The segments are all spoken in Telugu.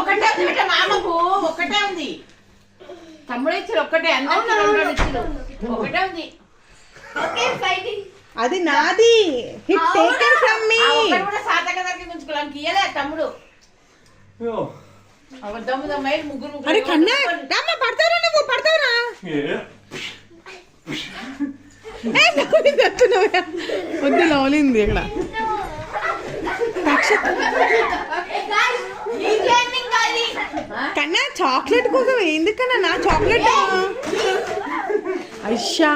ఒకటే ఉంది బిడ్డ, మామకు ఒకటే ఉంది. తమ్ముడు ఇచ్చారు ఒక్కటే, అందరికీ ఒకటే ఉంది. అది నాది. హిట్ టేకెన్ ఫ్రమ్ మీ. ఒకటి కూడా సాతక దగ్గరికి ఉంచుకోవడానికి ఇయ్యలే తమ్ముడు. ముగ్గురు. అరే కన్నా రామ్మా, పడతావురా నువ్వు, పడతావురా. వద్దు లవలింది ఇక్కడ. కన్నా చాక్లెట్ కోసం ఎందుకన్నా నా చాక్లెట్. అయ్యా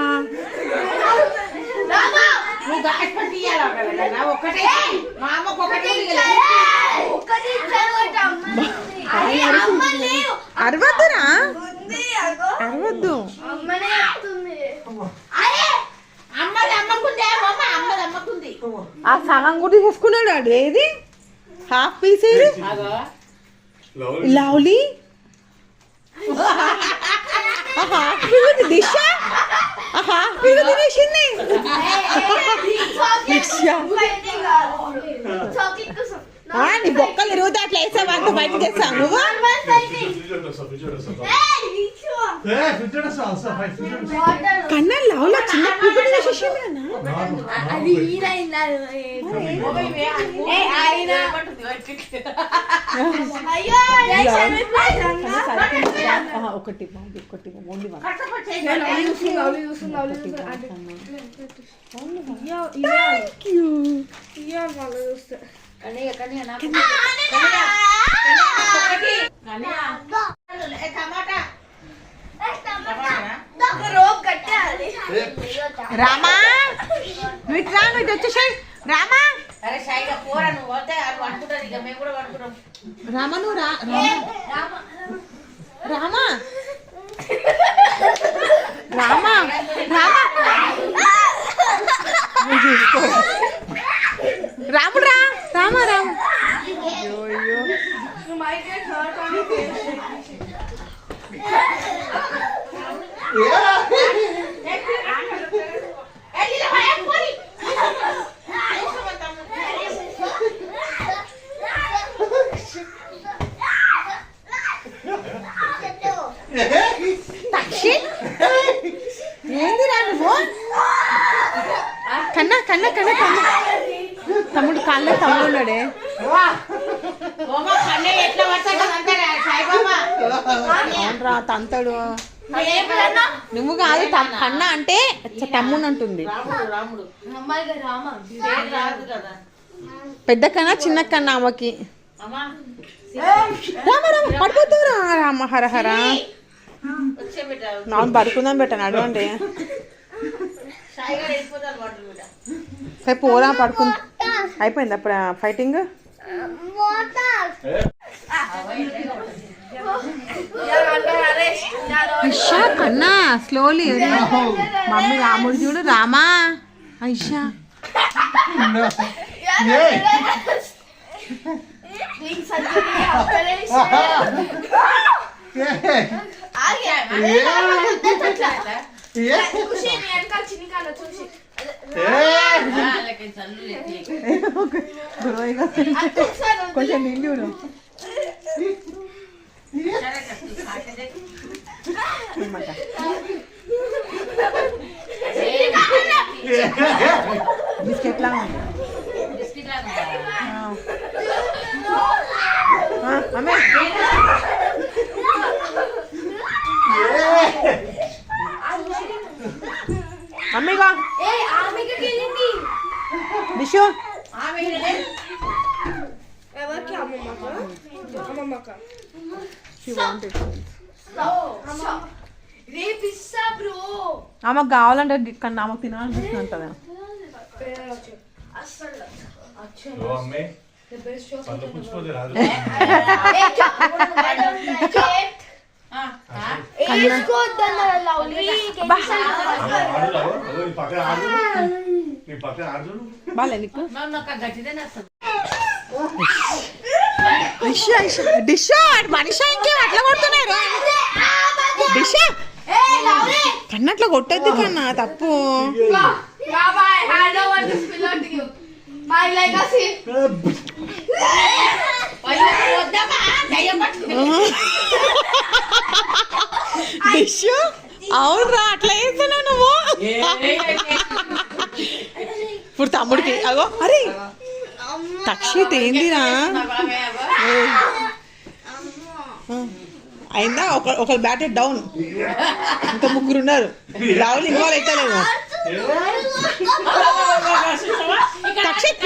అరవద్దురా, అరవద్దు. ఆ సగం కూడా చేసుకున్నాడు ఆడు. ఏది హాఫ్ పీస్ ఏది లవ్లీ హాఫ్ పీస్ దిశ, హాఫ్ పీస్ తినేసింది. నీ బొక్కలు ఇరుగుతా అట్లా వేసావు, అంత బయట చేస్తావు నువ్వు. కన్నా లవ్లో చిన్న పువ్వులు చేసేసాను. ఒకటి ఒకటి ఓన్లీ రామా నువ్వు ఇట్లా, నువ్వు ఇటు వచ్చేసాయి. రామా రామా నువ్వు రా. రామా రామా రామా రాముడు రా. రామా రామ. ఏంది రా నువ్వు. కన్నా కన్నా కన్నా కన్నా తమ్ముడు కన్నా తమ్ముడు ఉన్నాడే. రా తంతాడు. నువ్వు కాదు, కన్నా అంటే తమ్ముడు అంటుంది. పెద్ద కన్నా చిన్న కన్నా అమ్మకి. రామ రామ పడిపోతావురా. రామ హరహర నా పడుకుందాం పెట్టాను అడగండి. పోరా పడుకుందా. అయిపోయింది అప్పుడు ఫైటింగ్. ఐషా కన్నా స్లోలీ. మమ్మీ రాముడు చూడు. రామా ఐషా కొంచెం నిండి బిస్కెట్ లాగా అమ్మే. అమ్మేగా విషు ఆమెకు కావాలంటే కన్నా ఆమెకు తినాలనిపిస్తుంది అంటదా. బాలే నీకు డిష్ మనిషి ఇంకేం అట్లా కొడుతున్నారు. డిష్ కన్నట్లా కొట్టద్దు కన్నా, తప్పు. డిష్ అవునరా అట్లా వేస్తున్నావు నువ్వు. ఇప్పుడు తమ్ముడికి అగో అరే తక్షిత్ ఏందిరా అయిందా? ఒకరు బ్యాటర్ డౌన్, ఇంకా ముగ్గురు ఉన్నారు. రాహుల్ ఇన్వాల్వ్ అవుతలేము. తక్షిత్